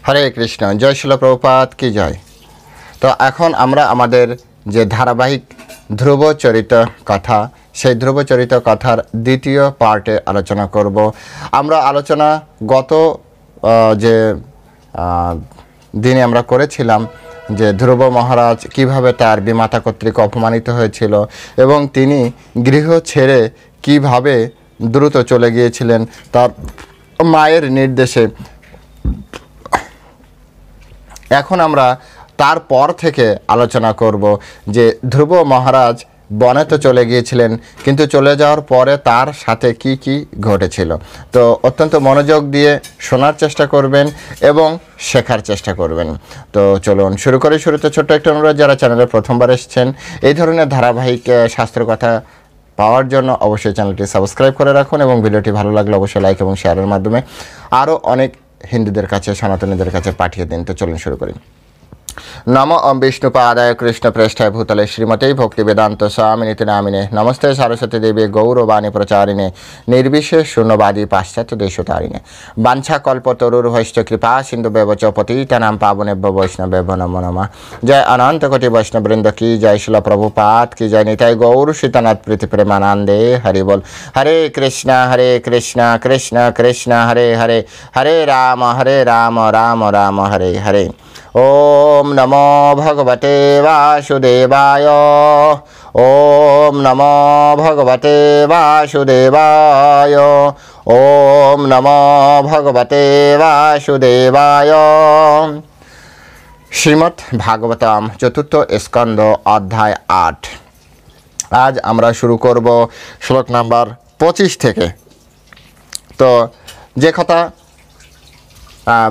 হরে কৃষ্ণ, জয় শিল প্রভুপাদ কি জয়। তো এখন আমরা আমাদের যে ধারাবাহিক ধ্রুবচরিত কথা, সেই ধ্রুবচরিত কথার দ্বিতীয় পার্টে আলোচনা করব। আমরা আলোচনা গত যে দিনে আমরা করেছিলাম যে ধ্রুব মহারাজ কিভাবে তার বিমাতা কর্তৃক অপমানিত হয়েছিল এবং তিনি গৃহ ছেড়ে কিভাবে দ্রুত চলে গিয়েছিলেন তার মায়ের নির্দেশে। এখন আমরা তারপর থেকে আলোচনা করব যে ধ্রুব মহারাজ বনে তো চলে গিয়েছিলেন, কিন্তু চলে যাওয়ার পরে তার সাথে কি কি ঘটেছিল। তো অত্যন্ত মনোযোগ দিয়ে শোনার চেষ্টা করবেন এবং শেখার চেষ্টা করবেন। তো চলুন শুরু করি। শুরুতে ছোট্ট একটা অনুরোধ, যারা চ্যানেলে প্রথমবার এসেছেন এই ধরনের ধারাবাহিক শাস্ত্র কথা পাওয়ার জন্য অবশ্যই চ্যানেলটি সাবস্ক্রাইব করে রাখুন এবং ভিডিওটি ভালো লাগলে অবশ্যই লাইক এবং শেয়ারের মাধ্যমে আরও অনেক হিন্দুদের কাছে, সনাতনীদের কাছে পাঠিয়ে দিন। তো চলুন শুরু করি। নম ওম বিষ্ণুপাদায় কৃষ্ণ প্রেষ্ঠায় ভূতলে শ্রীমতী ভক্তি বেদান্ত স্বামিনীতি নামিনে নমস্তে সারস্বতী দেবী গৌরবাণী প্রচারিণে নির্বিশেষ শূন্যবাদী পাশ্চাত্য দেশতারিণে বাঞ্ছা কল্পতরুর্ভৈশ্চ কৃপা সিন্ধু ব্যবচ পতিতানাং পাবনেভ্যো বৈষ্ণবেভ্যো নমো নমঃ। জয় অনন্ত কোটি বৈষ্ণববৃন্দ কি জয়, শিল প্রভুপাদ কি জয়। নিতাই গৌর সীতানাথ প্রীতি প্রেমানন্দে হরি বল। হরে কৃষ্ণ কৃষ্ণ কৃষ্ণ হরে হরে, হরে রাম রাম রাম হরে হরে। ওম নমো ভগবতে বাসুদেবায়, ওম নমো ভগবতে বাসুদেবায়, ওম নমো ভগবতে বাসুদেবায়। শ্রীমদ্ ভাগবতম চতুর্থ স্কন্দ অধ্যায় 8। আজ আমরা শুরু করব শ্লোক নাম্বার 25 থেকে। তো যে কথা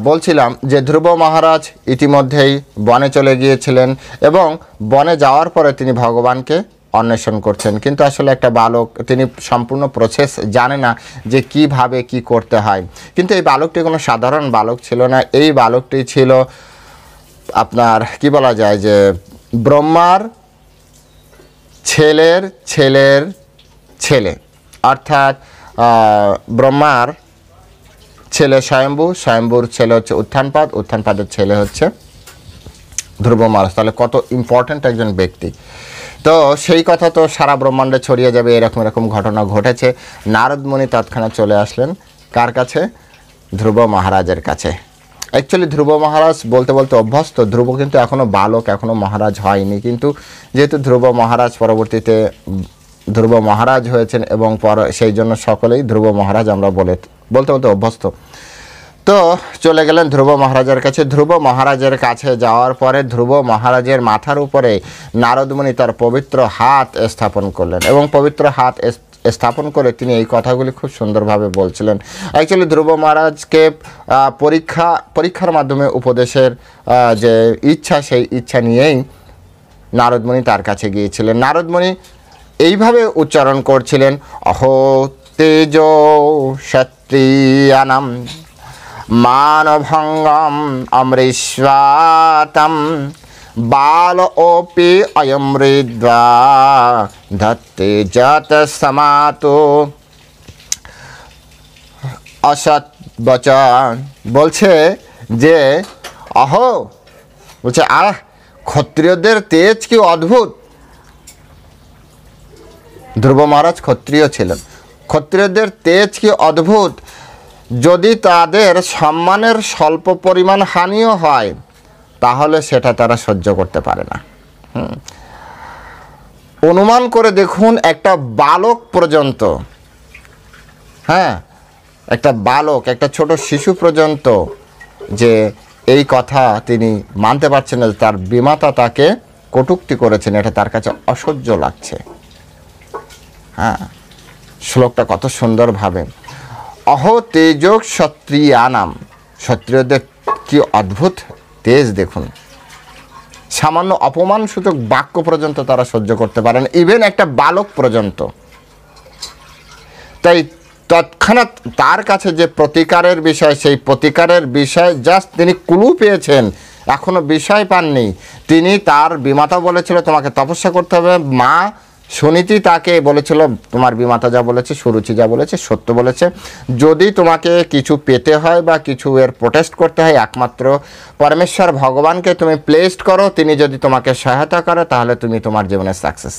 বলছিলাম যে ধ্রুব মহারাজ ইতিমধ্যেই বনে চলে গিয়েছিলেন এবং বনে যাওয়ার পরে তিনি ভগবানকে অন্বেষণ করছেন, কিন্তু আসলে একটা বালক, তিনি সম্পূর্ণ প্রসেস জানে না যে কিভাবে কি করতে হয়। কিন্তু এই বালকটি কোনো সাধারণ বালক ছিল না, এই বালকটি ছিল আপনার কি বলা যায় যে ব্রহ্মার ছেলের ছেলের ছেলে, অর্থাৎ ব্রহ্মার ছেলে স্বয়ম্ভু, স্বয়ম্ভুর ছেলে হচ্ছে উত্থানপাদ, উত্থানপাদের ছেলে হচ্ছে ধ্রুব মহারাজ। তাহলে কত ইম্পর্ট্যান্ট একজন ব্যক্তি। তো সেই কথা তো সারা ব্রহ্মাণ্ডে ছড়িয়ে যাবে, এরকম ঘটনা ঘটেছে। নারদ মুনি তৎক্ষণাৎ চলে আসলেন কার কাছে? ধ্রুব মহারাজের কাছে। অ্যাকচুয়ালি ধ্রুব মহারাজ বলতে বলতে অভ্যস্ত। ধ্রুব কিন্তু এখনও বালক, এখনও মহারাজ হয়নি, কিন্তু যেহেতু ধ্রুব মহারাজ পরবর্তীতে ধ্রুব মহারাজ হয়েছেন এবং সেই জন্য সকলেই ধ্রুব মহারাজ আমরা বলতে বলতে অভ্যস্ত। তো চলে গেলেন ধ্রুব মহারাজের কাছে। ধ্রুব মহারাজের কাছে যাওয়ার পরে ধ্রুব মহারাজের মাথার উপরে নারদমুনি তার পবিত্র হাত স্থাপন করলেন এবং পবিত্র হাত স্থাপন করে তিনি এই কথাগুলি খুব সুন্দরভাবে বলছিলেন। অ্যাকচুয়ালি ধ্রুব মহারাজকে পরীক্ষার মাধ্যমে উপদেশের যে ইচ্ছা, সেই ইচ্ছা নিয়েই নারদমুনি তার কাছে গিয়েছিলেন। নারদমুনি এইভাবে উচ্চারণ করছিলেন, অহো তেজ ক্ষত্রিয়ানাম মানভঙ্গম অমৃষ্বাতম বাল ওপি অয়মৃদ্বা ধত্তে যত সমাতো অসৎ বচন। বলছে যে অহো, বলছে ক্ষত্রিয়দের তেজ কি অদ্ভুত। ধ্রুব মহারাজ ক্ষত্রিয় ছিলেন। ক্ষত্রিয়দের তেজ কি অদ্ভুত, যদি তাদের সম্মানের স্বল্প পরিমাণ হানিও হয় তাহলে সেটা তারা সহ্য করতে পারে না। অনুমান করে দেখুন, একটা বালক পর্যন্ত, একটা বালক, একটা ছোট শিশু পর্যন্ত যে এই কথা তিনি মানতে পারছেন না, তার বিমাতা তাকে কটূক্তি করেছেন, এটা তার কাছে অসহ্য লাগছে। শ্লোকটা কত সুন্দরভাবে, অহো তেজ ক্ষত্রিয়ানাম, ক্ষত্রিয়দের কি অদ্ভুত তেজ দেখুন। সামান্য অপমানসূচক বাক্য পর্যন্ত তারা সহ্য করতে পারেন, ইভেন একটা বালক পর্যন্ত। তাই তৎক্ষণাৎ তার কাছে যে প্রতিকারের বিষয়, সেই প্রতিকারের বিষয় জাস্ট তিনি ক্লু পেয়েছেন, এখনো বিষয় পাননি। তিনি তার বিমাতা বলেছিল তোমাকে তপস্যা করতে হবে, মা সুনীতি তাকে বলেছিল তোমার বিমাতা যা বলেছে, সুরুচি যা বলেছে সত্য বলেছে, যদি তোমাকে কিছু পেতে হয় বা কিছু এর প্রোটেস্ট করতে হয়, একমাত্র পরমেশ্বর ভগবানকে তুমি প্লেসড করো, তিনি যদি তোমাকে সহায়তা করে তাহলে তুমি তোমার জীবনে সাকসেস।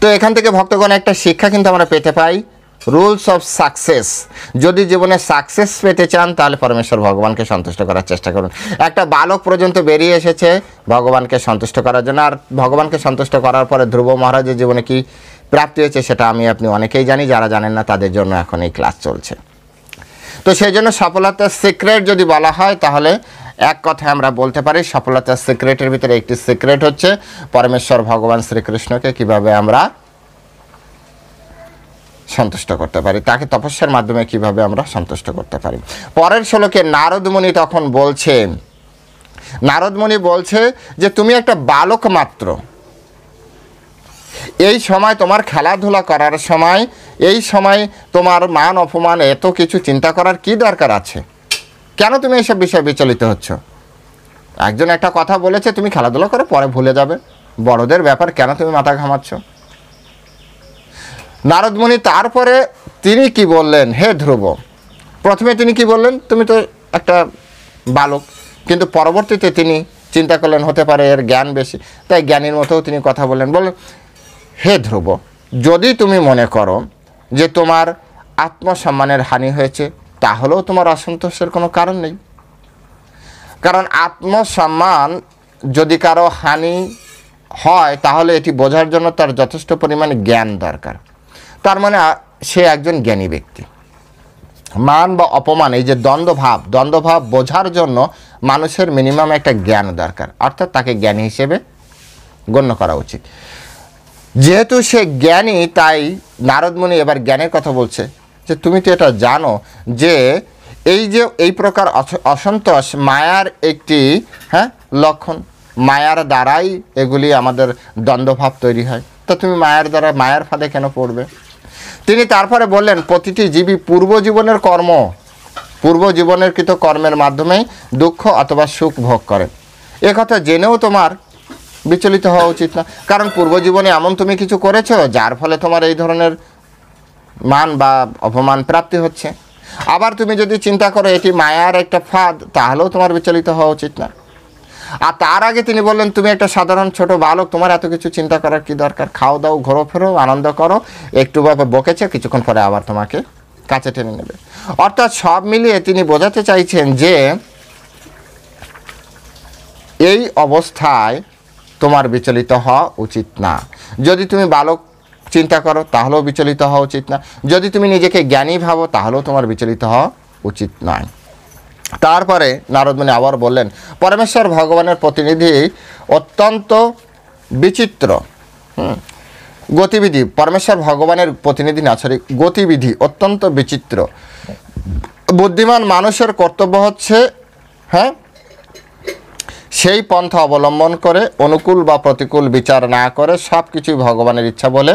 তো এখান থেকে ভক্তগণ একটা শিক্ষা কিন্তু আমরা পেতে পাই, রুলস অফ সাকসেস। যদি জীবনে সাকসেস পেতে চান তাহলে পরমেশ্বর ভগবানকে সন্তুষ্ট করার চেষ্টা করুন। একটা বালক পর্যন্ত বেরিয়ে এসেছে ভগবানকে সন্তুষ্ট করার জন্য, আর ভগবানকে সন্তুষ্ট করার পরে ধ্রুব মহারাজের জীবনে কি প্রাপ্তি হয়েছে সেটা আমি আপনি অনেকেই জানি, যারা জানেন না তাদের জন্য এখন এই ক্লাস চলছে। তো সেই জন্য সফলতার সিক্রেট যদি বলা হয় তাহলে এক কথায় আমরা বলতে পারি সফলতার সিক্রেটের ভিতরে একটি সিক্রেট হচ্ছে পরমেশ্বর ভগবান শ্রীকৃষ্ণকে কিভাবে আমরা সন্তুষ্ট করতে পারি, তাকে তপস্যার মাধ্যমে কিভাবে আমরা সন্তুষ্ট করতে পারি। পরের শ্লোকে নারদমুনি তখন বলছেন, নারদমুনি বলছে যে তুমি একটা বালক মাত্র, এই সময় তোমার খেলাধুলা করার সময়, এই সময় তোমার মান অপমান এত কিছু চিন্তা করার কি দরকার আছে? কেন তুমি এইসব বিষয়ে বিচলিত হচ্ছ? একজন একটা কথা বলেছে, তুমি খেলাধুলা করে পরে ভুলে যাবে, বড়দের ব্যাপার কেন তুমি মাথা ঘামাচ্ছ? নারদমুনি তারপরে তিনি কি বললেন, হে ধ্রুব, প্রথমে তিনি কি বললেন, তুমি তো একটা বালক, কিন্তু পরবর্তীতে তিনি চিন্তা করলেন হতে পারে এর জ্ঞান বেশি, তাই জ্ঞানীর মতো তিনি কথা বললেন। বললেন, হে ধ্রুব, যদি তুমি মনে করো যে তোমার আত্মসম্মানের হানি হয়েছে তাহলেও তোমার অসন্তোষের কোনো কারণ নেই। কারণ আত্মসম্মান যদি কারো হানি হয় তাহলে এটি বোঝার জন্য তার যথেষ্ট পরিমাণে জ্ঞান দরকার। তার মানে সে একজন জ্ঞানী ব্যক্তি। মান বা অপমান, এই যে দ্বন্দ্বভাব বোঝার জন্য মানুষের মিনিমাম একটা জ্ঞান দরকার, অর্থাৎ তাকে জ্ঞানী হিসেবে গণ্য করা উচিত। যেহেতু সে জ্ঞানী, তাই নারদমুনি এবার জ্ঞানের কথা বলছে যে তুমি তো এটা জানো যে এই প্রকার অসন্তোষ মায়ার একটি লক্ষণ, মায়ার দ্বারাই এগুলি আমাদের দ্বন্দ্বভাব তৈরি হয়। তো তুমি মায়ার ফাঁদে কেন পড়বে? তিনি তারপরে বললেন, প্রতিটি জীবী পূর্বজীবনের কৃত কর্মের মাধ্যমেই দুঃখ অথবা সুখ ভোগ করে। একথা জেনেও তোমার বিচলিত হওয়া উচিত না, কারণ পূর্বজীবনে এমন তুমি কিছু করেছো যার ফলে তোমার এই ধরনের মান বা অপমান প্রাপ্তি হচ্ছে। আবার তুমি যদি চিন্তা করো এটি মায়ার একটা ফাঁদ, তাহলেও তোমার বিচলিত হওয়া উচিত না। আর তার আগে তিনি বললেন, তুমি একটা সাধারণ ছোট বালক, তোমার এত কিছু চিন্তা করার কি দরকার? খাও দাও, ঘোরো ফেরো, আনন্দ করো, একটু ভাবে বকেছে, কিছুক্ষণ পরে আবার তোমাকে কাছে টেনে নেবে। অর্থাৎ সব মিলিয়ে তিনি বোঝাতে চাইছেন যে এই অবস্থায় তোমার বিচলিত হওয়া উচিত না। যদি তুমি বালক চিন্তা করো তাহলেও বিচলিত হওয়া উচিত না, যদি তুমি নিজেকে জ্ঞানী ভাবো তাহলেও তোমার বিচলিত হওয়া উচিত নয়। তারপরে নারদমুনি আবার বললেন, পরমেশ্বর ভগবানের প্রতিনিধি অত্যন্ত বিচিত্র গতিবিধি, পরমেশ্বর ভগবানের প্রতিনিধি না গতিবিধি অত্যন্ত বিচিত্র। বুদ্ধিমান মানুষের কর্তব্য হচ্ছে সেই পন্থা অবলম্বন করে অনুকূল বা প্রতিকূল বিচার না করে সব কিছুই ভগবানের ইচ্ছা বলে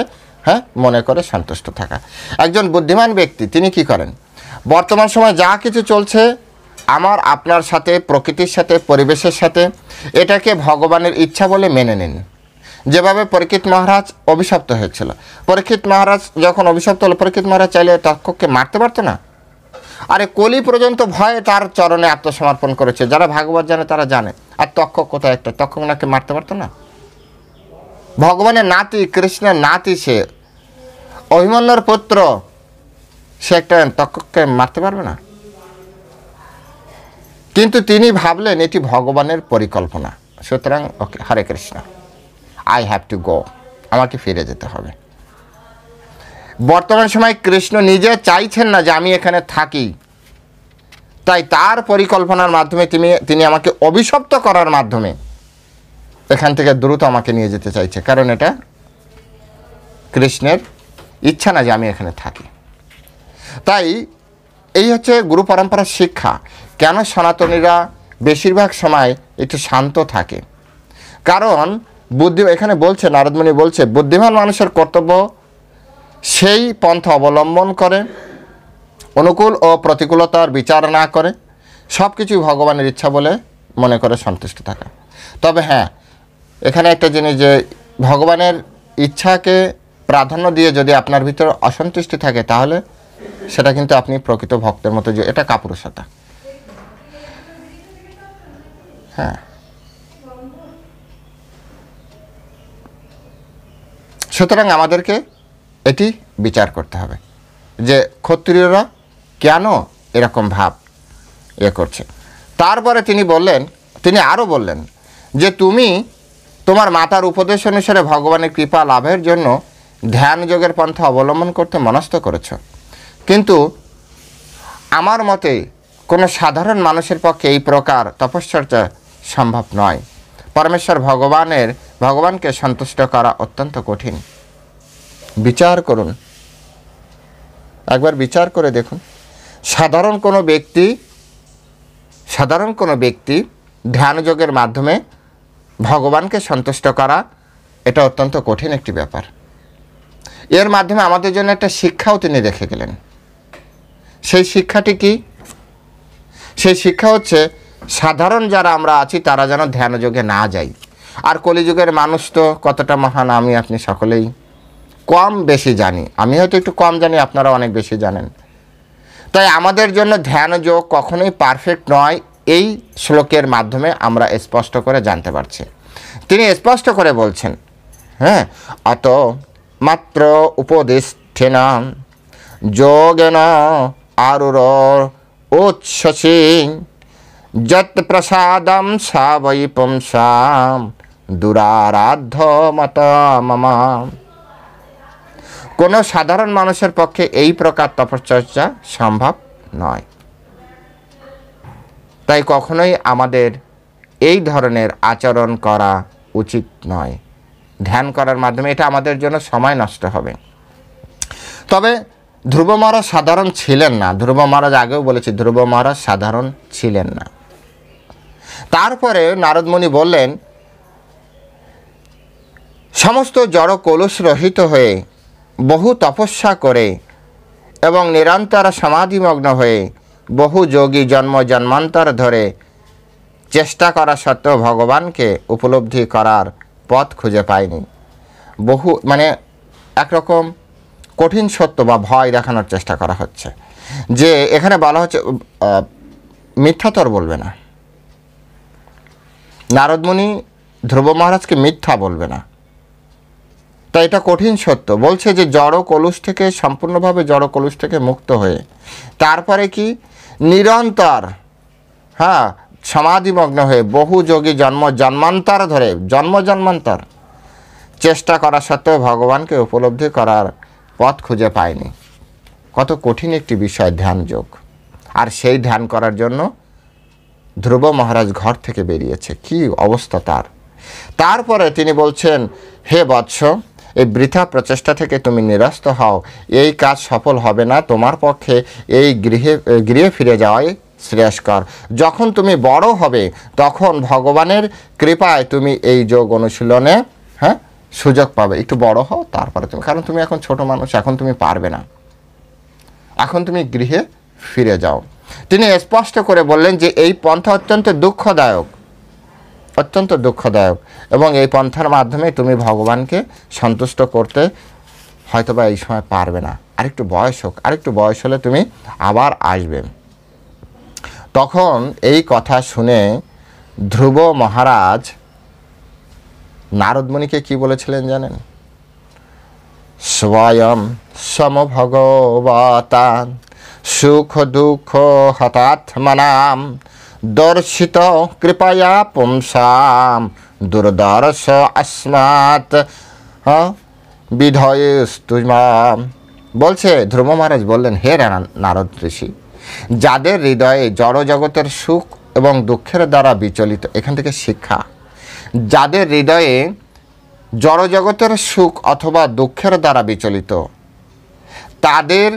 মনে করে সন্তুষ্ট থাকা। একজন বুদ্ধিমান ব্যক্তি তিনি কি করেন? বর্তমান সময় যা কিছু চলছে আমার আপনার সাথে, প্রকৃতির সাথে, পরিবেশের সাথে, এটাকে ভগবানের ইচ্ছা বলে মেনে নিন। যেভাবে পরীক্ষিত মহারাজ অভিশপ্ত হয়েছিল, পরীক্ষিত মহারাজ যখন অভিশপ্ত হলো, পরীক্ষিত মহারাজ চাইলে তক্ষককে মারতে পারতো না। আরে কলি পর্যন্ত ভয়ে তার চরণে আত্মসমর্পণ করেছে, যারা ভাগবত জানে তারা জানে। আর তক্ষক কোথায়? একটা তক্ষক নাকি মারতে পারতো না? ভগবানের নাতি, কৃষ্ণের নাতি, সে অভিমন্যুর পুত্র, সে একটা তক্ষককে মারতে পারবে না? কিন্তু তিনি ভাবলেন এটি ভগবানের পরিকল্পনা, সুতরাং okay, Hare Krishna, I have to go, আমাকে ফিরে যেতে হবে। বর্তমান সময় কৃষ্ণ নিজে চাইছেন না যে আমি এখানে থাকি, তাই তার পরিকল্পনার মাধ্যমে তিনি আমাকে অভিশপ্ত করার মাধ্যমে এখান থেকে দ্রুত আমাকে নিয়ে যেতে চাইছে, কারণ এটা কৃষ্ণের ইচ্ছা না যে আমি এখানে থাকি। তাই এই হচ্ছে গুরু পরম্পরার শিক্ষা। কেন সনাতনীরা বেশিরভাগ সময় একটু শান্ত থাকে? কারণ এখানে বলছে, নারদমুনি বলছে, বুদ্ধিমান মানুষের কর্তব্য সেই পন্থা অবলম্বন করে অনুকূল ও প্রতিকূলতার বিচার না করে সব কিছুই ভগবানের ইচ্ছা বলে মনে করে সন্তুষ্ট থাকা। তবে হ্যাঁ, এখানে একটা জিনিস যে ভগবানের ইচ্ছাকে প্রাধান্য দিয়ে যদি আপনার ভিতরে অসন্তুষ্টি থাকে, তাহলে সেটা কিন্তু আপনি প্রকৃত ভক্তের মতো, যে এটা কাপুরুষতা। হ্যাঁ, সুতরাং আমাদেরকে এটি বিচার করতে হবে যে ক্ষত্রিয়রা কেন এরকম ভাব করছে। তারপরে তিনি আরও বললেন যে তুমি তোমার মাতার উপদেশ অনুসারে ভগবানের কৃপা লাভের জন্য ধ্যান যোগের পন্থা অবলম্বন করতে মনস্থ করেছ, কিন্তু আমার মতে কোনো সাধারণ মানুষের পক্ষে এই প্রকার তপশ্চর্যা সম্ভব নয়। পরমেশ্বর ভগবানকে সন্তুষ্ট করা অত্যন্ত কঠিন। বিচার করুন, একবার বিচার করে দেখুন। সাধারণ কোনো ব্যক্তি ধ্যানযোগের মাধ্যমে ভগবানকে সন্তুষ্ট করা এটা অত্যন্ত কঠিন একটি ব্যাপার। এর মাধ্যমে আমাদের জন্য একটা শিক্ষাও তিনি রেখে গেলেন। সেই শিক্ষাটি কি? সেই শিক্ষা হচ্ছে সাধারণ যারা আমরা আছি তারা যেন ধ্যানযোগে না যাই। আর কলিযুগের মানুষ তো কতটা মহান আমি আপনি সকলেই কম বেশি জানি। আমি হয়তো একটু কম জানি, আপনারা অনেক বেশি জানেন। তাই আমাদের জন্য ধ্যানযোগ কখনোই পারফেক্ট নয়, এই শ্লোকের মাধ্যমে আমরা স্পষ্ট করে জানতে পারছি। তিনি স্পষ্ট করে বলছেন, হ্যাঁ, অত মাত্র উপদিষ্ঠেন যোগেন আরুর উচ্ছ্বসী যত প্রসাদম সা বৈ পুংসাম দুরারাধ্য মত মম। কোনো সাধারণ মানুষের পক্ষে এই প্রকার তপশ্চর্যা সম্ভব নয়। তাই কখনোই আমাদের এই ধরনের আচরণ করা উচিত নয়। ধ্যান করার মাধ্যমে এটা আমাদের জন্য সময় নষ্ট হবে। তবে ধ্রুব মহারাজ সাধারণ ছিলেন না। ধ্রুব মহারাজ আগেও বলেছি, ধ্রুব মহারাজ সাধারণ ছিলেন না। তারপরে নারদমুনি বললেন, সমস্ত জড় কলুষ রহিত হয়ে বহু তপস্যা করে এবং নিরন্তর সমাধিমগ্ন হয়ে বহু যোগী জন্ম জন্মান্তর ধরে চেষ্টা করা সত্ত্বেও ভগবানকে উপলব্ধি করার পথ খুঁজে পায়নি। একরকম কঠিন সত্য বা ভয় দেখানোর চেষ্টা করা হচ্ছে, যে এখানে বলা হচ্ছে মিথ্যাতর বলবে না। নারদমুনি ধ্রুব মহারাজকে মিথ্যা বলবে না, তাই এটা কঠিন সত্য। বলছে যে সম্পূর্ণভাবে জড় কলুষ থেকে মুক্ত হয়ে তারপরে কি নিরন্তর সমাধিমগ্ন হয়ে বহু যোগী জন্মান্তর ধরে জন্মান্তর চেষ্টা করা সত্ত্বেও ভগবানকে উপলব্ধি করার পথ খুঁজে পায়নি। কত কঠিন একটি বিষয় ধ্যান যোগ। আর সেই ধ্যান করার জন্য ধ্রুব মহারাজ ঘর থেকে বেরিয়েছে, কি অবস্থা তার। তারপরে তিনি বলছেন, হে বৎস, এই বৃথা প্রচেষ্টা থেকে তুমি নিরস্ত হও। এই কাজ সফল হবে না। তোমার পক্ষে এই গৃহে ফিরে যাওয়াই শ্রেয়স্কর। যখন তুমি বড় হবে তখন ভগবানের কৃপায় তুমি এই যোগ অনুশীলনে সুযোগ পাবে। একটু বড় হও, তারপরে তুমি, কারণ তুমি এখন ছোট মানুষ, এখন তুমি পারবে না, এখন তুমি গৃহে ফিরে যাও। তিনি স্পষ্ট করে বললেন যে এই পন্থা অত্যন্ত দুঃখদায়ক এবং এই পন্থার মাধ্যমে তুমি ভগবানকে সন্তুষ্ট করতে হয়তোবা এই সময় পারবে না। আরেকটু বয়স হলে তুমি আবার আসবে। তখন এই কথা শুনে ধ্রুব মহারাজ নারদমুনিকে কি বলেছিলেন জানেন? স্বয়ং সমভগবতা সুখ দুঃখ হতাত্মনাম দর্শিত কৃপয়া পুংসাম দুর্দর্শ अस्मात् বিধয়েস্তুমাম। বলছে ধ্রুব মহারাজ বললেন, হে নারদ ঋষি, যাদের হৃদয়ে জড়জগতের সুখ এবং দুঃখের দ্বারা বিচলিত, এখান থেকে শিক্ষা, যাদের হৃদয়ে জড়জগতের সুখ অথবা দুঃখের দ্বারা বিচলিত, তাদের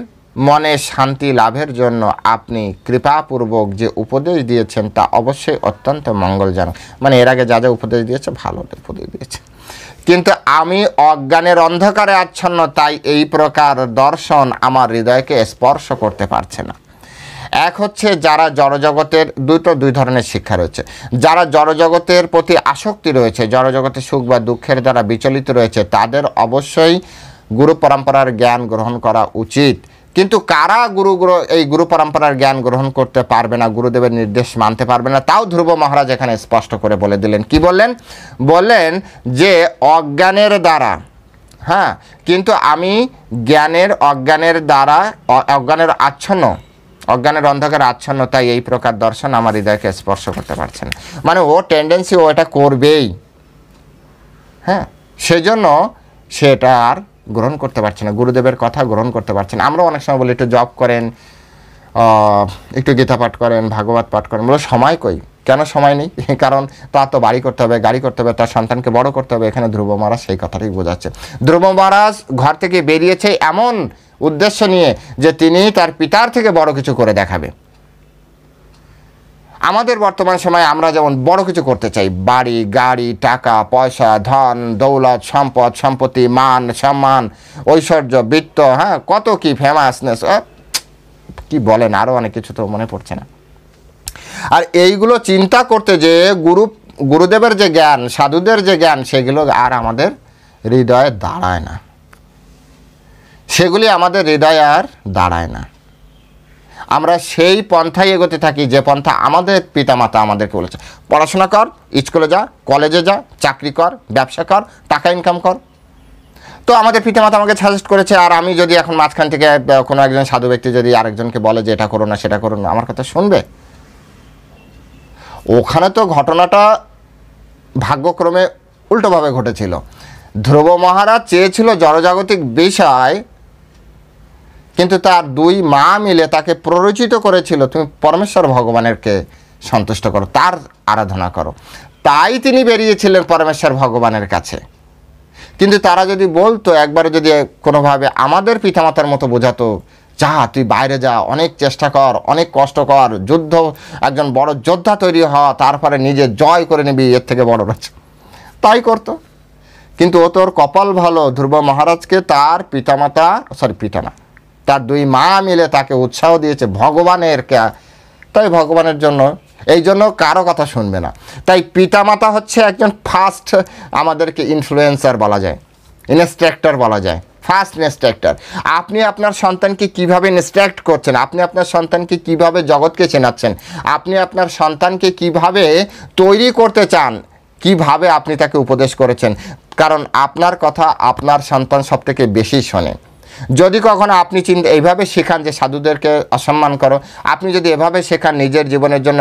মনে শান্তি লাভের জন্য আপনি কৃপাপূর্বক যে উপদেশ দিয়েছেন তা অবশ্যই অত্যন্ত মঙ্গলজনক। এর আগে যা যা উপদেশ দিয়েছে ভালো উপদেশ দিয়েছে, কিন্তু আমি অজ্ঞানের অন্ধকারে আচ্ছন্ন, তাই এই প্রকার দর্শন আমার হৃদয়কে স্পর্শ করতে পারছে না। এক হচ্ছে যারা জড়জগতের দুই ধরনের শিক্ষা রয়েছে। যারা জড়জগতের প্রতি আসক্তি রয়েছে, জড়জগতের সুখ বা দুঃখের দ্বারা বিচলিত রয়েছে, তাদের অবশ্যই গুরু পরম্পরার জ্ঞান গ্রহণ করা উচিত। কিন্তু কারা এই গুরু পরম্পরার জ্ঞান গ্রহণ করতে পারবে না, গুরুদেবের নির্দেশ মানতে পারবে না, তাও ধ্রুব মহারাজ এখানে স্পষ্ট করে বলে দিলেন। কি বললেন? বললেন যে অজ্ঞানের দ্বারা, হ্যাঁ, কিন্তু আমি অজ্ঞানের দ্বারা, অজ্ঞানের আচ্ছন্ন, অজ্ঞানের অন্ধকার আচ্ছন্ন, তাই এই প্রকার দর্শন আমার হৃদয়কে স্পর্শ করতে পারছে না। মানে ও টেন্ডেন্সি ও এটা করবেই, হ্যাঁ, সেজন্য সেটা আর গ্রহণ করতে পারছে না, গুরুদেবের কথা গ্রহণ করতে পারছে না। আমরা অনেক সময় বলি একটু জব করেন, একটু গীতা পাঠ করেন, ভাগবত পাঠ করেন, বলে সময় কই? কেন সময় নেই? কারণ তার তো বাড়ি করতে হবে, গাড়ি করতে হবে, তার সন্তানকে বড় করতে হবে। এখানে ধ্রুব মহারাজ সেই কথাটাই বোঝাচ্ছে। ধ্রুব মহারাজ ঘর থেকে বেরিয়েছে এমন উদ্দেশ্য নিয়ে যে তিনি তার পিতার থেকে বড় কিছু করে দেখাবে। আমাদের বর্তমান সময়ে আমরা যেমন বড় কিছু করতে চাই, বাড়ি, গাড়ি, টাকা পয়সা, ধন দৌলত, সম্পদ সম্পত্তি, মান সম্মান, ঐশ্বর্য, বৃত্ত, হ্যাঁ, কত কি, ফেমাসনেস, কি বলেন, আরও অনেক কিছু তো মনে পড়ছে না। আর এইগুলো চিন্তা করতে যে গুরুদেবের যে জ্ঞান, সাধুদের যে জ্ঞান, সেগুলো আর আমাদের হৃদয়ে দাঁড়ায় না, সেগুলি আমাদের হৃদয়ে আর দাঁড়ায় না। আমরা সেই পন্থায় এগোতে থাকি যে পন্থা আমাদের পিতামাতা আমাদেরকে বলেছে, পড়াশোনা কর, স্কুলে যা, কলেজে যা, চাকরি কর, ব্যবসা কর, টাকা ইনকাম কর। তো আমাদের পিতামাতা আমাকে সাজেস্ট করেছে, আর আমি যদি এখন মাঝখান থেকে কোনো একজন সাধু ব্যক্তি যদি আরেকজনকে বলে যে এটা করো না, সেটা করো না, আমার কথা শুনবে? ওখানে তো ঘটনাটা ভাগ্যক্রমে উল্টোভাবে ঘটেছিল। ধ্রুব মহারাজ চেয়েছিল জড়জাগতিক বিষয়, কিন্তু তার দুই মা মিলে তাকে প্ররোচিত করেছিল, তুমি পরমেশ্বর ভগবানেরকে সন্তুষ্ট করো, তার আরাধনা করো। তাই তিনি বেরিয়েছিলেন পরমেশ্বর ভগবানের কাছে। কিন্তু তারা যদি বলতো, একবারে যদি কোনোভাবে আমাদের পিতামাতার মতো বোঝাতো, যা তুই বাইরে যা, অনেক চেষ্টা কর, অনেক কষ্ট কর, যুদ্ধ, একজন বড় যোদ্ধা তৈরি হ, তারপরে নিজে জয় করে নিবি, এর থেকে বড় রয়েছে, তাই করতো। কিন্তু ও তোর কপাল ভালো, ধ্রুব মহারাজকে তার তার দুই মা মিলে তাকে উৎসাহ দিয়েছে ভগবানের, তাই ভগবানের জন্য, এই জন্য কারো কথা শুনবে না। তাই পিতামাতা হচ্ছে একজন ফার্স্ট আমাদেরকে ইনফ্লুয়েন্সার বলা যায়, ইনস্ট্রাক্টর বলা যায়, ফার্স্ট ইনস্ট্রাক্টর। আপনি আপনার সন্তানকে কিভাবে ইনস্ট্রাক্ট করছেন, আপনি আপনার সন্তানকে কিভাবে জগৎকে চেনাচ্ছেন, আপনি আপনার সন্তানকে কিভাবে তৈরি করতে চান, কিভাবে আপনি তাকে উপদেশ করেছেন, কারণ আপনার কথা আপনার সন্তান সবথেকে বেশি শোনে। যদি কখনো আপনি এইভাবে শেখান যে সাধুদেরকে অসম্মান করো, আপনি যদি এভাবে শেখান নিজের জীবনের জন্য,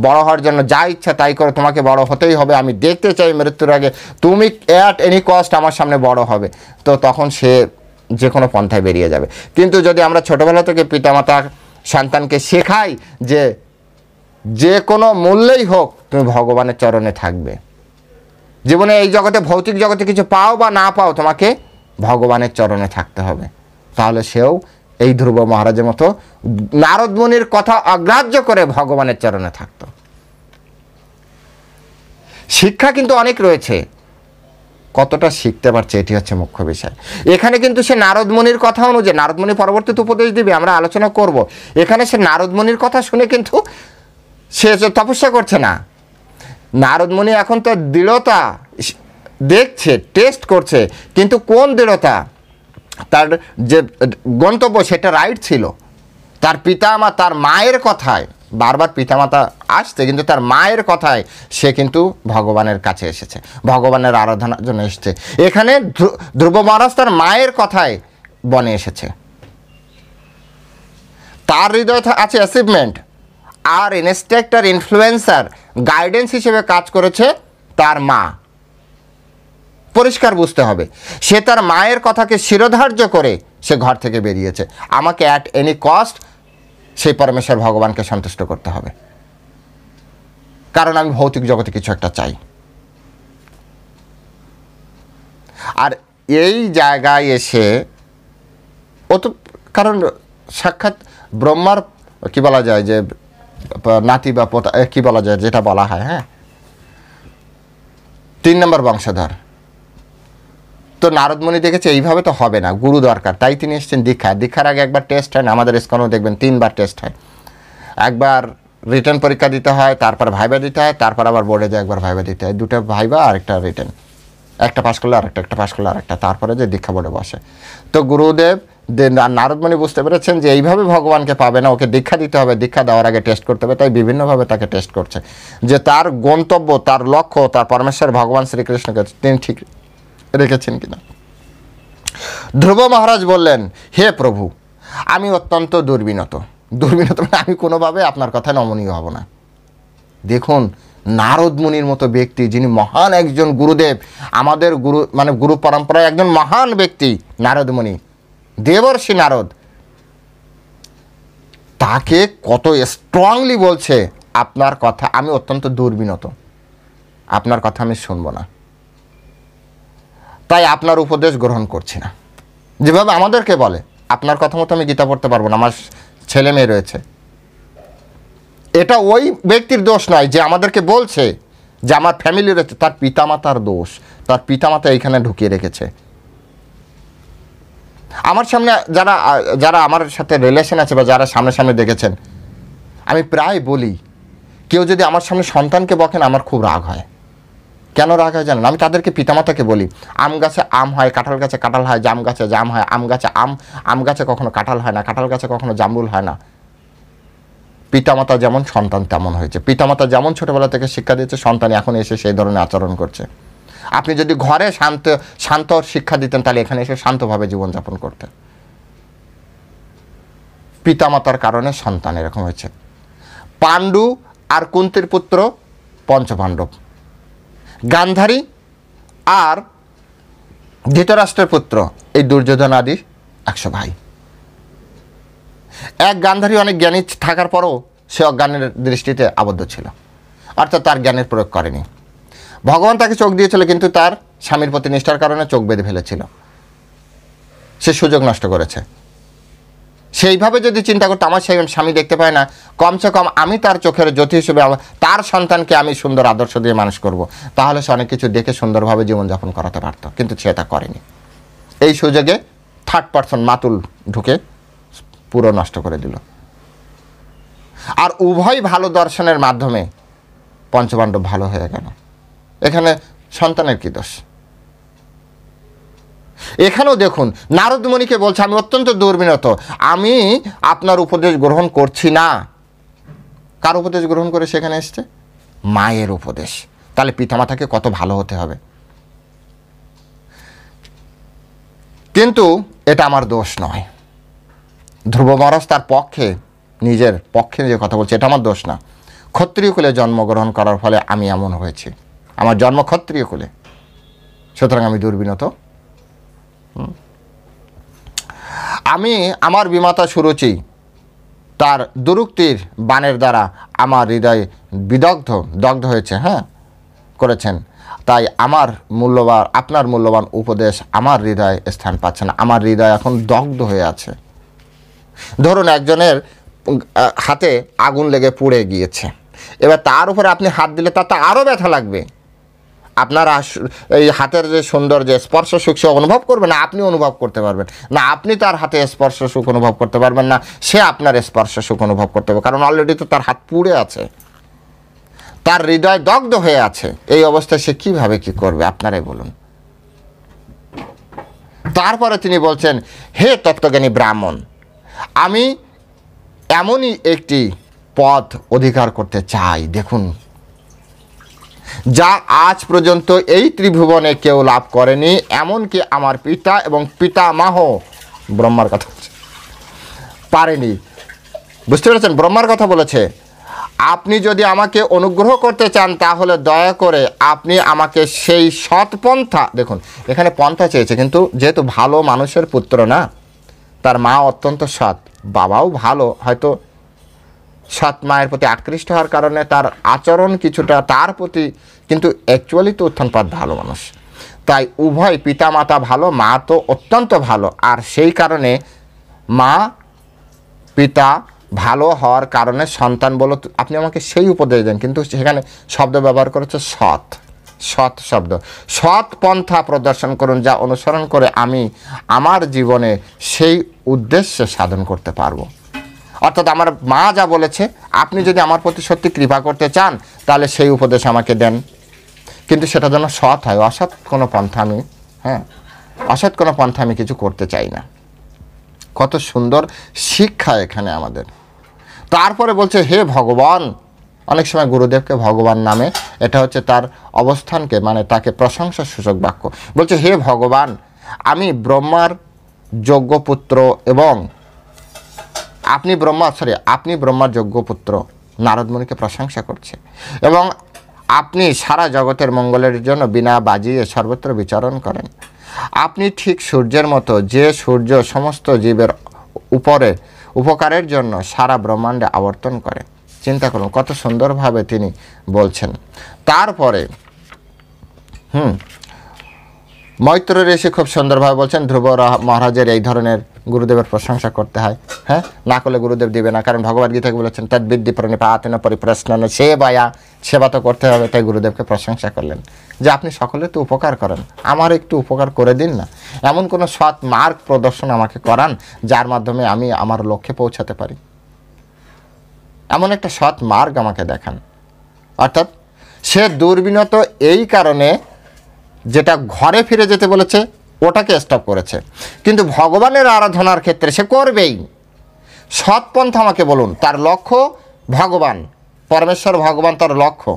বড় হওয়ার জন্য যা ইচ্ছা তাই করো, তোমাকে বড় হতেই হবে, আমি দেখতে চাই মৃত্যুর আগে তুমি অ্যাট এনি কস্ট আমার সামনে বড় হবে, তো তখন সে যে কোনো পন্থায় বেরিয়ে যাবে। কিন্তু যদি আমরা ছোটোবেলা থেকে পিতামাতা সন্তানকে শেখাই যে কোনো মূল্যেই হোক তুমি ভগবানের চরণে থাকবে, জীবনে এই জগতে, ভৌতিক জগতে কিছু পাও বা না পাও, তোমাকে ভগবানের চরণে থাকতে হবে, তাহলে সেও এই ধ্রুব মহারাজের মতো নারদ মুনির কথা অগ্রাহ্য করে ভগবানের চরণে থাকত। শিক্ষা কিন্তু অনেক রয়েছে, কতটা শিখতে পারছে এটি হচ্ছে মুখ্য বিষয়। এখানে কিন্তু সে নারদ মুনির কথা অনুযায়ী, নারদ মুনি পরবর্তীতে উপদেশ দিবে, আমরা আলোচনা করব। এখানে সে নারদ মুনির কথা শুনে কিন্তু সে তপস্যা করছে না। নারদ মুনি এখন তো দৃঢ়তা দেখছে, টেস্ট করছে, কিন্তু কোন দৃঢ়তা, তার যে গন্তব্য সেটা রাইট ছিল। তার তার মায়ের কথায়, বারবার পিতামাতা আসছে, কিন্তু তার মায়ের কথায় সে কিন্তু ভগবানের কাছে এসেছে, ভগবানের আরাধনার জন্য এসেছে। এখানে ধ্রুব মহারাজ তার মায়ের কথায় বনে এসেছে, তার হৃদয় আছে অ্যাচিভমেন্ট, আর ইনস্ট্রাক্টর, ইনফ্লুয়েন্সার, গাইডেন্স হিসেবে কাজ করেছে তার মা। পরিষ্কার বুঝতে হবে, সে তার মায়ের কথাকে শিরোধার্য করে সে ঘর থেকে বেরিয়েছে, আমাকে অ্যাট এনি কস্ট সেই পরমেশ্বর ভগবানকে সন্তুষ্ট করতে হবে, কারণ আমি ভৌতিক জগতে কিছু একটা চাই। আর এই জায়গায় এসে ও তো, কারণ সাক্ষাৎ ব্রহ্মার কি বলা যায়, যে নাতি বা পোতা, কি বলা যায়, যেটা বলা হয়, হ্যাঁ, 3 নম্বর বংশধর। তো নারদ মুনি দেখেছে এইভাবে তো হবে না, গুরু দরকার, তাই তিনি এসেছেন দীক্ষার আগে একবার টেস্ট হয় না, আমাদের ইসকনেও দেখবেন 3বার টেস্ট হয়। একবার রিটেন পরীক্ষা দিতে হয়, তারপর ভাইবা দিতে হয়, তারপর আবার বোর্ডে যে একবার ভাইবা দিতে হয়, দুটো ভাইবা আর একটা রিটেন, একটা পাস করলে আরেকটা, একটা পাস করলে আরেকটা, তারপরে যে দীক্ষা বোর্ডে বসে। তো গুরুদেব নারদমণি বুঝতে পেরেছেন যে এইভাবে ভগবানকে পাবে না, ওকে দীক্ষা দিতে হবে, দীক্ষা দেওয়ার আগে টেস্ট করতে হবে, তাই বিভিন্নভাবে তাকে টেস্ট করছে যে তার গন্তব্য, তার লক্ষ্য, তার পরমেশ্বর ভগবান শ্রীকৃষ্ণকে তিনি ঠিক রেখেছেন কিনা। ধ্রুব মহারাজ বললেন, হে প্রভু, আমি অত্যন্ত দুর্বিনত মানে আমি কোনোভাবে আপনার কথায় নমনীয় হব না। দেখুন, নারদ মুনির মতো ব্যক্তি, যিনি মহান একজন গুরুদেব, আমাদের গুরু মানে গুরু পরম্পরায় একজন মহান ব্যক্তি নারদ মুনি, দেবর্ষি নারদ, তাকে কত স্ট্রংলি বলছে আপনার কথা আমি অত্যন্ত দুর্বিনত, আপনার কথা আমি শুনবো না, তাই আপনার উপদেশ গ্রহণ করছি না। যেভাবে আমাদেরকে বলে আপনার কথা মতো আমি গীতা পড়তে পারবো না, আমার ছেলে মেয়ে রয়েছে। এটা ওই ব্যক্তির দোষ নয় যে আমাদেরকে বলছে যে আমার ফ্যামিলি রয়েছে, তার পিতামাতার দোষ, তার পিতামাতা এইখানে ঢুকিয়ে রেখেছে। আমার সামনে যারা যারা আমার সাথে রিলেশন আছে বা যারা সামনে সামনে দেখেছেন, আমি প্রায় বলি, কেউ যদি আমার সামনে সন্তানকে বকেন আমার খুব রাগ হয়। কেন রাগ হয় জানেন? আমি তাদেরকে পিতামাতাকে বলি, আম গাছে আম হয়, কাঁঠাল গাছে কাঁঠাল হয়, জাম গাছে জাম হয়, আম গাছে কখনো কাঁঠাল হয় না, কাঁঠাল গাছে কখনো জামরুল হয় না। পিতামাতা যেমন সন্তান তেমন হয়েছে, পিতামাতা যেমন ছোটবেলা থেকে শিক্ষা দিয়েছে, সন্তান এখন এসে সেই ধরনের আচরণ করছে। আপনি যদি ঘরে শান্ত শিক্ষা দিতেন, তাহলে এখানে এসে শান্তভাবে জীবনযাপন করতেন। পিতামাতার কারণে সন্তান এরকম হয়েছে। পাণ্ডু আর কুন্তির পুত্র পঞ্চপাণ্ডব, গান্ধারী আর ধৃতরাষ্ট্রের পুত্র এই দুর্যোধন আদি 100 ভাই। এক গান্ধারী অনেক জ্ঞানী থাকার পরও সে অজ্ঞানের দৃষ্টিতে আবদ্ধ ছিল, অর্থাৎ তার জ্ঞানের প্রয়োগ করেনি। ভগবান তাকে চোখ দিয়েছিল, কিন্তু তার স্বামীর প্রতি নিষ্ঠার কারণে চোখ বেঁধে ফেলেছিল, সে সুযোগ নষ্ট করেছে। সেইভাবে যদি চিন্তা করতো আমার সেই স্বামী দেখতে পায় না, কমসে কম আমি তার চোখের জ্যোতি হিসেবে তার সন্তানকে আমি সুন্দর আদর্শ দিয়ে মানুষ করব, তাহলে সে অনেক কিছু দেখে সুন্দরভাবে জীবনযাপন করাতে পারত, কিন্তু সে তা করেনি। এই সুযোগে থার্ড পারসন মাতুল ঢুকে পুরো নষ্ট করে দিল। আর উভয় ভালো দর্শনের মাধ্যমে পঞ্চপাণ্ডব ভালো হয়ে গেল। এখানে সন্তানের কি দোষ? এখানেও দেখুন, নারদ মুনিকে বলছে আমি অত্যন্ত দুর্বিনত, আমি আপনার উপদেশ গ্রহণ করছি না। কার উপদেশ গ্রহণ করে সেখানে এসছে? মায়ের উপদেশ। তাহলে পিতামাতাকে কত ভালো হতে হবে। কিন্তু এটা আমার দোষ নয়। ধ্রুব মহারাজ তার পক্ষে, নিজের পক্ষে যে কথা বলছে, এটা আমার দোষ না। ক্ষত্রিয় কুলে জন্মগ্রহণ করার ফলে আমি এমন হয়েছি, আমার জন্ম ক্ষত্রিয় কুলে, সুতরাং আমি দুর্বিনত। আমি আমার বিমাতা সুরুচি তার দুরুক্তির বাণের দ্বারা আমার হৃদয় দগ্ধ হয়েছে, করেছেন। তাই আমার আপনার মূল্যবান উপদেশ আমার হৃদয়ে স্থান পাচ্ছে না, আমার হৃদয় এখন দগ্ধ হয়ে আছে। ধরুন একজনের হাতে আগুন লেগে পুড়ে গিয়েছে, এবার তার উপরে আপনি হাত দিলে তাতে আরও ব্যথা লাগবে। আপনার এই হাতের যে সুন্দর যে স্পর্শ সুখ সে অনুভব করবে না, আপনি অনুভব করতে পারবেন না। আপনি তার হাতে স্পর্শ সুখ অনুভব করতে পারবেন না, সে আপনার স্পর্শ সুখ অনুভব করতে পারবে, কারণ অলরেডি তো তার হাত পুড়ে আছে, তার হৃদয় দগ্ধ হয়ে আছে। এই অবস্থায় সে কিভাবে কি করবে আপনারাই বলুন। তারপরে তিনি বলছেন, হে তত্ত্বজ্ঞানী ব্রাহ্মণ, আমি এমনই একটি পথ অধিকার করতে চাই, দেখুন, যা আজ পর্যন্ত এই ত্রিভুবনে কেউ লাভ করেনি, এমনকি আমার পিতা এবং পিতামহ ব্রহ্মার কথা পারেনি। বুঝতে পেরেছেন? ব্রহ্মার কথা বলেছে। আপনি যদি আমাকে অনুগ্রহ করতে চান, তাহলে দয়া করে আপনি আমাকে সেই সৎপন্থা, দেখুন এখানে পন্থা চেয়েছে, কিন্তু যেহেতু ভালো মানুষের পুত্র না, তার মা অত্যন্ত সৎ, বাবাও ভালো, হয়তো সৎ মায়ের প্রতি আকৃষ্ট হওয়ার কারণে তার আচরণ কিছুটা তার প্রতি, কিন্তু অ্যাকচুয়ালি তো উত্থানপাত ভালো মানুষ। তাই উভয় পিতা মাতা ভালো, মা তো অত্যন্ত ভালো, আর সেই কারণে মা পিতা ভালো হওয়ার কারণে সন্তান বলো আপনি আমাকে সেই উপদেশ দেন, কিন্তু সেখানে শব্দ ব্যবহার করেছে সৎ শব্দ। সৎ পন্থা প্রদর্শন করুন, যা অনুসরণ করে আমি আমার জীবনে সেই উদ্দেশ্যে সাধন করতে পারবো। অর্থাৎ আমার মা যা বলেছে, আপনি যদি আমার প্রতি সত্যি কৃপা করতে চান তাহলে সেই উপদেশ আমাকে দেন, কিন্তু সেটা যেন সৎ হয়, অসৎ কোনো পন্থা আমি অসৎ কোনো পন্থা আমি কিছু করতে চাই না। কত সুন্দর শিক্ষা এখানে আমাদের। তারপরে বলছে হে ভগবান, অনেক সময় গুরুদেবকে ভগবান নামে, এটা হচ্ছে তার অবস্থানকে মানে তাকে প্রশংসা সূচক বাক্য। বলছে হে ভগবান, আমি ব্রহ্মার যোগ্য পুত্র এবং আপনি ব্রহ্মার যোগ্য পুত্র। নারদ মুনিকে প্রশংসা করছে, এবং আপনি সারা জগতের মঙ্গলের জন্য বিনা বাজিয়ে সর্বত্র বিচরণ করেন। আপনি ঠিক সূর্যের মতো, যে সূর্য সমস্ত জীবের উপরে উপকারের জন্য সারা ব্রহ্মাণ্ডে আবর্তন করে। চিন্তা করুন কত সুন্দরভাবে তিনি বলছেন। তারপরে মৈত্র ঋষি খুব সুন্দরভাবে বলছেন ধ্রুব মহারাজের এই ধরনের গুরুদেবের প্রশংসা করতে হয়, না করলে গুরুদেব দিবে না। কারণ ভগবদ্গীতাকে বলেছেন তদ্বিদ্যি প্রণিপাতেন পরিপ্রশ্নন সেবা তো করতে হবে। তাই গুরুদেবকে প্রশংসা করলেন যে আপনি সকলে তো উপকার করেন, আমার একটু উপকার করে দিন না, এমন কোনো সৎ মার্গ প্রদর্শন আমাকে করান যার মাধ্যমে আমি আমার লক্ষ্যে পৌঁছাতে পারি, এমন একটা সৎ মার্গ আমাকে দেখান। অর্থাৎ সে দুর্বিনত এই কারণে যেটা ঘরে ফিরে যেতে বলেছে ওটাকে স্টপ করেছে, কিন্তু ভগবানের আরাধনার ক্ষেত্রে সে করবেই। সৎপন্থা আমাকে বলুন, তার লক্ষ্য ভগবান, পরমেশ্বর ভগবান তার লক্ষ্য,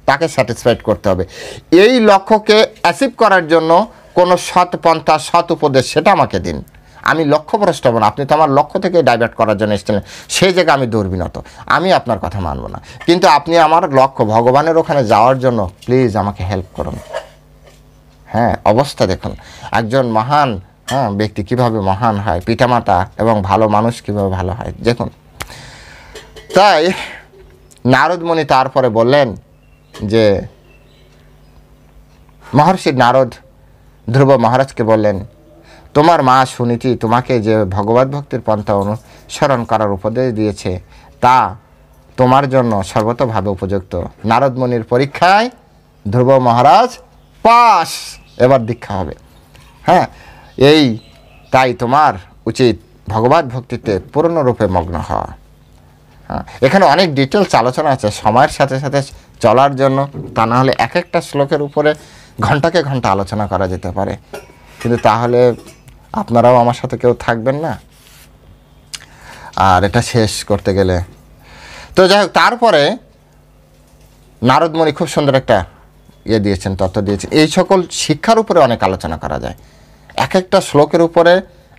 তাকে স্যাটিসফাইড করতে হবে। এই লক্ষ্যকে অ্যাচিভ করার জন্য কোনো সৎ পন্থা, সৎ উপদেশ সেটা আমাকে দিন। আমি লক্ষ্যভ্রষ্ট হব না, আপনি তো আমার লক্ষ্য থেকে ডাইভার্ট করার জন্য এসেছিলেন, সেই জায়গায় আমি দুর্বিনত, আমি আপনার কথা মানব না, কিন্তু আপনি আমার লক্ষ্য ভগবানের ওখানে যাওয়ার জন্য প্লিজ আমাকে হেল্প করুন। অবস্থা দেখুন, একজন মহান ব্যক্তি কিভাবে মহান হয়, পিতামাতা এবং ভালো মানুষ কিভাবে ভালো হয় দেখুন। তাই নারদ মুনি তারপরে বললেন যে মহর্ষি নারদ ধ্রুব মহারাজকে বললেন, তোমার মা সুনীতি তোমাকে যে ভগবত ভক্তির পন্থা অনুসরণ করার উপদেশ দিয়েছে তা তোমার জন্য সর্বতভাবে উপযুক্ত। নারদ মুনির পরীক্ষায় ধ্রুব মহারাজ পাস, এবার দীক্ষা হবে। তাই তোমার উচিত ভগবত ভক্তিতে পূর্ণরূপে মগ্ন হওয়া। এখানে অনেক ডিটেলস আলোচনা আছে, সময়ের সাথে সাথে চলার জন্য, তা না হলে এক একটা শ্লোকের উপরে ঘন্টাকে ঘন্টা আলোচনা করা যেতে পারে, কিন্তু তাহলে আপনারাও আমার সাথে কেউ থাকবেন না আর এটা শেষ করতে গেলে। তো যাই হোক, তারপরে নারদ মুনি খুব সুন্দর একটা দিয়েছেন, তত্ত্ব দিয়েছেন। এই সকল শিক্ষার উপরে অনেক আলোচনা করা যায়, এক একটা শ্লোকের উপরে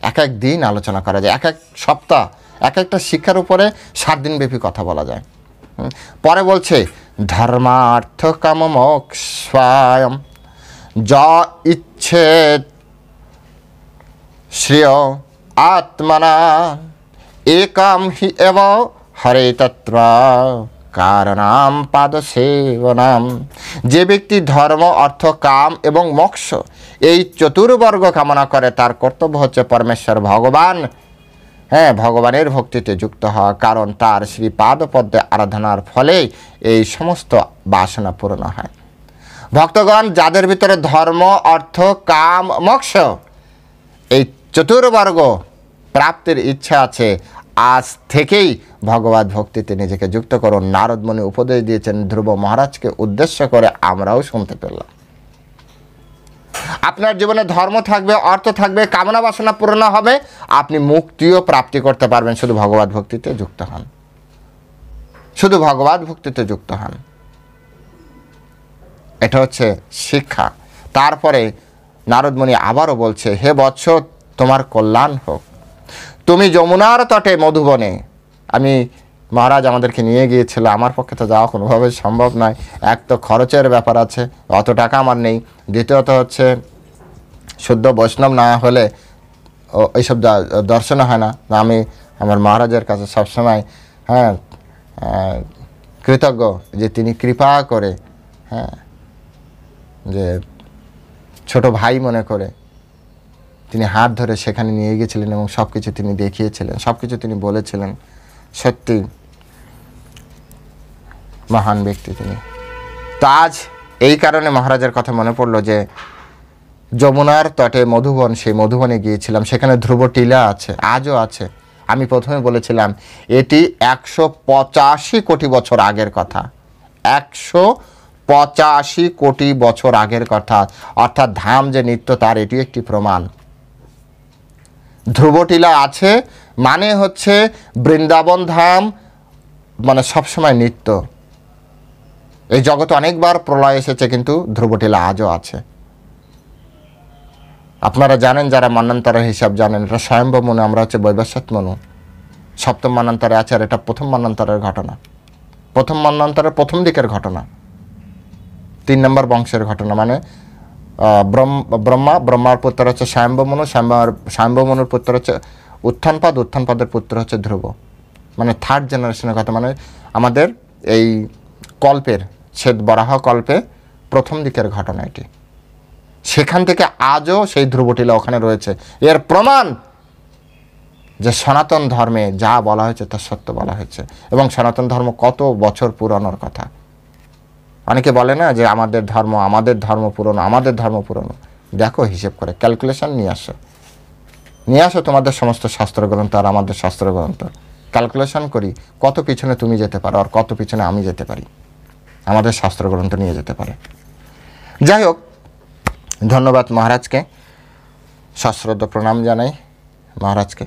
এক এক দিন আলোচনা করা যায়, এক এক সপ্তাহ এক একটা শিক্ষার উপরে 7 দিন ব্যাপী কথা বলা যায়। পরে বলছে ধর্মার্থ কাম মোক্ষায় য ইচ্ছে শ্রেয় আত্মনা একাম হি এব হরে তত্র কারণাম পাদ সেবনাম। যে ব্যক্তি ধর্ম, অর্থ, কাম এবং মোক্ষ এই চতুর্বর্গ কামনা করে তার কর্তব্য হচ্ছে পরমেশ্বর ভগবানের ভক্তিতে যুক্ত হওয়া, কারণ তার শ্রীপাদপদ্মে আরাধনার ফলে এই সমস্ত বাসনা পূর্ণ হয়। ভক্তগণ, যাদের ভিতরে ধর্ম, অর্থ, কাম, মোক্ষ এই চতুর্বর্গ প্রাপ্তির ইচ্ছা আছে, আজ থেকেই ভগবত ভক্তিতে নিজেকে যুক্ত করুন। নারদ মুনি উপদেশ দিয়েছেন ধ্রুব মহারাজকে উদ্দেশ্য করে, আমরাও শুনতে পেলাম। আপনার জীবনে ধর্ম থাকবে, অর্থ থাকবে, কামনা বাসনা পূর্ণ হবে, আপনি মুক্তিও প্রাপ্তি করতে পারবেন। শুধু ভগবত ভক্তিতে যুক্ত হন, শুধু ভগবত ভক্তিতে যুক্ত হন, এটা হচ্ছে শিক্ষা। তারপরে নারদ মুনি আবারও বলছে, হে বৎস, তোমার কল্যাণ হোক। তুমি যমুনার তটে মধুবনে, আমি মহারাজ আমাদেরকে নিয়ে গিয়েছিল, আমার পক্ষে তো যাওয়া কোনোভাবে সম্ভব নয়। এক তো খরচের ব্যাপার আছে, অত টাকা আমার নেই, দ্বিতীয়ত হচ্ছে শুদ্ধ বৈষ্ণব না হলে এইসব দর্শন হয় না। আমি আমার মহারাজের কাছে সবসময় কৃতজ্ঞ যে তিনি কৃপা করে যে ছোট ভাই মনে করে তিনি হাত ধরে সেখানে নিয়ে গিয়েছিলেন এবং সব কিছু তিনি দেখিয়েছিলেন, সব কিছু তিনি বলেছিলেন। সত্যি মহান ব্যক্তি তিনি। তো আজ এই কারণে মহারাজের কথা মনে পড়লো যে যমুনার তটে মধুবন, সেই মধুবনে গিয়েছিলাম, সেখানে ধ্রুব টিলা আছে, আজও আছে। আমি প্রথমে বলেছিলাম এটি 185 কোটি বছর আগের কথা, 185 কোটি বছর আগের কথা। অর্থাৎ ধাম যে নিত্য তার এটি একটি প্রমাণ। ধ্রুবটিলা আছে মানে হচ্ছে বৃন্দাবন ধাম মানে সবসময় নিত্য। এই জগতে অনেকবার প্রলয় এসেছে কিন্তু ধ্রুবটিলা আজও আছে। আপনারা জানেন, যারা মন্বন্তরের হিসাব জানেন, এটা স্বয়ম্ভব মনু, আমরা হচ্ছে বৈবস্বত মনু, সপ্তম মন্বন্তরে আছে। আর এটা প্রথম মন্বন্তরের ঘটনা, প্রথম মন্বন্তরের প্রথম দিকের ঘটনা, 3 নম্বর বংশের ঘটনা। মানে ব্রহ্মার পুত্র হচ্ছে স্বয়ম্ভব মনু, স্বয়ম্ভব মনুর পুত্র হচ্ছে উত্থানপাদ, উত্থানপাদের পুত্র হচ্ছে ধ্রুব। মানে 3rd জেনারেশনের কথা। মানে আমাদের এই কল্পের ছেদ বরাহ কল্পে প্রথম দিকের ঘটনা এটি। সেখান থেকে আজও সেই ধ্রুবটিলা ওখানে রয়েছে। এর প্রমাণ যে সনাতন ধর্মে যা বলা হয়েছে তা সত্য বলা হয়েছে, এবং সনাতন ধর্ম কত বছর পুরানোর কথা। অনেকে বলে না যে আমাদের ধর্ম পুরনো, আমাদের ধর্ম পুরনো। দেখো হিসেব করে, ক্যালকুলেশন নিয়ে আসো তোমাদের সমস্ত শাস্ত্রগ্রন্থ আর আমাদের শাস্ত্রগ্রন্থ, ক্যালকুলেশন করি কত পিছনে তুমি যেতে পারো আর কত পিছনে আমি যেতে পারি, আমাদের শাস্ত্রগ্রন্থ নিয়ে যেতে পারে। যাই হোক, ধন্যবাদ মহারাজকে, সশ্রদ্ধ প্রণাম জানাই মহারাজকে,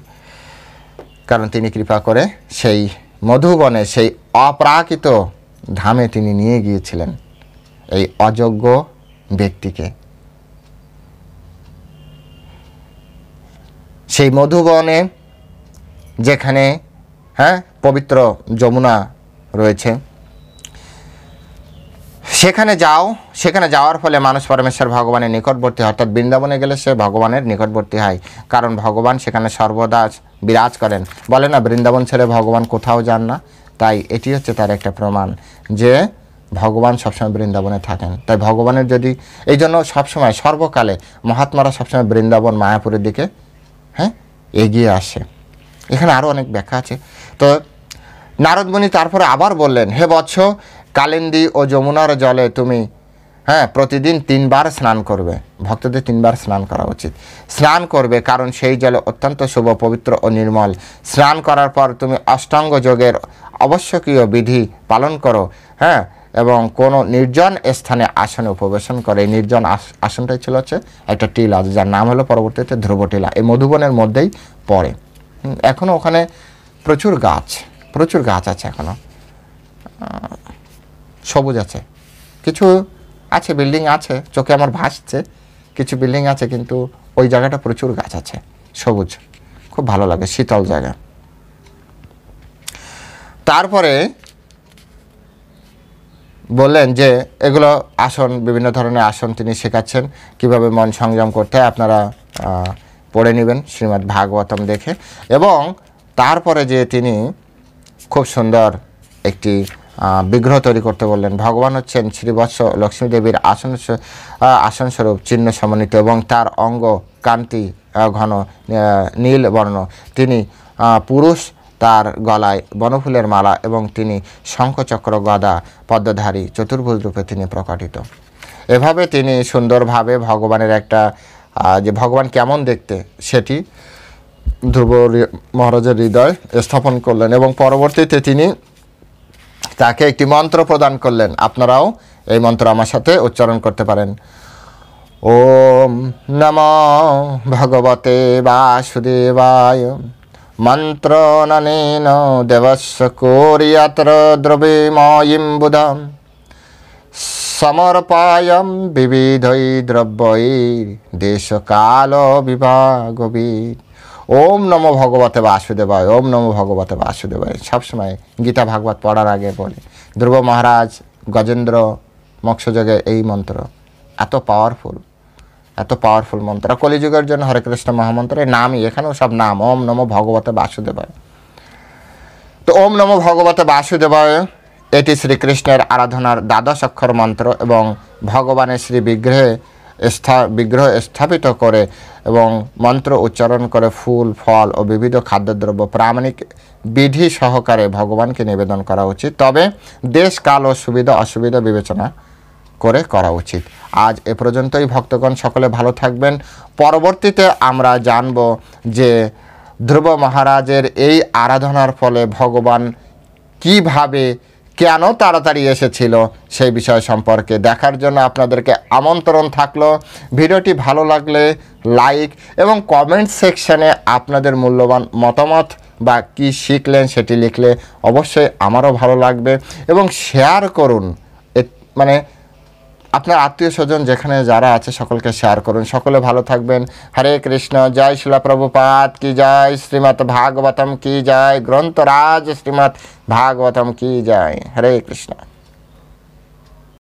কারণ তিনি কৃপা করে সেই মধুবনে, সেই অপ্রাকৃত ধামে তিনি নিয়ে গিয়েছিলেন এই অযোগ্য ব্যক্তিকে। সেই মধুবনে যেখানে পবিত্র যমুনা রয়েছে, সেখানে যাওয়ার ফলে মানুষ পরমেশ্বর ভগবানের নিকটবর্তী হয়। অর্থাৎ বৃন্দাবনে গেলে সে ভগবানের নিকটবর্তী হয়, কারণ ভগবান সেখানে সর্বদা বিরাজ করেন। বলে না বৃন্দাবন ছেড়ে ভগবান কোথাও যান না, তাই এটি হচ্ছে তার একটা প্রমাণ যে ভগবান সবসময় বৃন্দাবনে থাকেন। তাই ভগবানের যদি এই জন্য সবসময় সর্বকালে মহাত্মারা সবসময় বৃন্দাবন মায়াপুরের দিকে এগিয়ে আসে। এখানে আরও অনেক ব্যাখ্যা আছে। তো নারদ মুনি তারপরে আবার বললেন, হে বৎস, কালিন্দী ও যমুনার জলে তুমি প্রতিদিন 3 বার স্নান করবে। ভক্তদের 3 বার স্নান করা উচিত। স্নান করবে কারণ সেই জলে অত্যন্ত শুভ, পবিত্র ও নির্মল। স্নান করার পর তুমি অষ্টাঙ্গ যোগের আবশ্যকীয় বিধি পালন করো, এবং কোনো নির্জন স্থানে আসনে উপবেশন করে। এই নির্জন আসনটাই ছিল হচ্ছে একটা টিলা, যার নাম হলো পরবর্তীতে ধ্রুবটিলা। এই মধুবনের মধ্যেই পড়ে। এখনও ওখানে প্রচুর গাছ আছে, এখনও সবুজ আছে। কিছু আছে বিল্ডিং আছে, চোখে আমার ভাসছে কিছু বিল্ডিং আছে, কিন্তু ওই জায়গাটা প্রচুর গাছ আছে, সবুজ, খুব ভালো লাগে, শীতল জায়গা। তারপরে বললেন যে এগুলো আসন, বিভিন্ন ধরনের আসন তিনি শেখাচ্ছেন, কিভাবে মন সংযম করতে হয়। আপনারা পড়ে নেবেন শ্রীমদ্ ভাগবতম দেখে। এবং তারপরে যে তিনি খুব সুন্দর একটি বিগ্রহ তৈরি করতে বললেন। ভগবান হচ্ছেন শ্রীবৎস লক্ষ্মী দেবীর আসনস্বরূপ চিহ্ন সমন্বিত, এবং তার অঙ্গ কান্তি ঘন নীল বর্ণ। তিনি পুরুষ, তার গলায় বনফুলের মালা, এবং তিনি শঙ্খচক্র গদা পদ্মধারী চতুর্ভুজ রূপে তিনি প্রকটিত। এভাবে তিনি সুন্দরভাবে ভগবানের একটা যে ভগবান কেমন দেখতে সেটি ধ্রুব মহারাজের হৃদয় স্থাপন করলেন, এবং পরবর্তীতে তিনি তাকে একটি মন্ত্র প্রদান করলেন। আপনারাও এই মন্ত্র আমার সাথে উচ্চারণ করতে পারেন। ওম নমো ভগবতে বাসুদেবায় মন্ত্রণনেন দেবস্য কোরিয়াত্র দ্রবিময়ীম বুধম সমর্পায়ম বিবিধৈ দ্রব্যৈর দেশকাল বিভাগবিদ। ওম নমো ভগবতে বাসুদেবায়, ওম নমো ভগবতে বাসুদেবায়। সবসময় গীতা ভাগবত পড়ার আগে বলে। ধ্রুব মহারাজ গজেন্দ্র মোক্ষযোগে এই মন্ত্র এত পাওয়ারফুল মন্ত্র, কলিযুগের জন্য হরে কৃষ্ণ মহামন্ত্রের নামই, এখানেও সব নাম, ওম নমো ভগবতে বাসুদেবায়। তো ওম নমো ভগবতে বাসুদেবায় এটি শ্রীকৃষ্ণের আরাধনার 12 অক্ষর মন্ত্র, এবং ভগবানের শ্রী বিগ্রহ স্থাপিত করে এবং মন্ত্র উচ্চারণ করে ফুল, ফল ও বিবিধ খাদ্যদ্রব্য প্রামাণিক বিধি সহকারে ভগবানকে নিবেদন করা উচিত। তবে দেশ, কাল ও সুবিধা অসুবিধা বিবেচনা করে করা উচিত। আজ এ পর্যন্তই। ভক্তগণ সকলে ভালো থাকবেন। পরবর্তীতে আমরা জানব যে ধ্রুব মহারাজের এই আরাধনার ফলে ভগবান কিভাবে কেন তাড়াতাড়ি এসেছিল সেই বিষয় সম্পর্কে দেখার জন্য আপনাদেরকে আমন্ত্রণ থাকলো। ভিডিওটি ভালো লাগলে লাইক এবং কমেন্ট সেকশানে আপনাদের মূল্যবান মতামত বা কি শিখলেন সেটি লিখলে অবশ্যই আমারও ভালো লাগবে, এবং শেয়ার করুন। মানে আপনার আত্মীয় স্বজন যেখানে যারা আছে সকলকে শেয়ার করুন। সকলে ভালো থাকবেন। হরে কৃষ্ণ। জয় শিলা প্রভুপাদ কি জয়। শ্রীমৎ ভাগবতম কি জয়। গ্রন্থরাজ শ্রীমৎ ভাগবতম কি জয়। হরে কৃষ্ণ।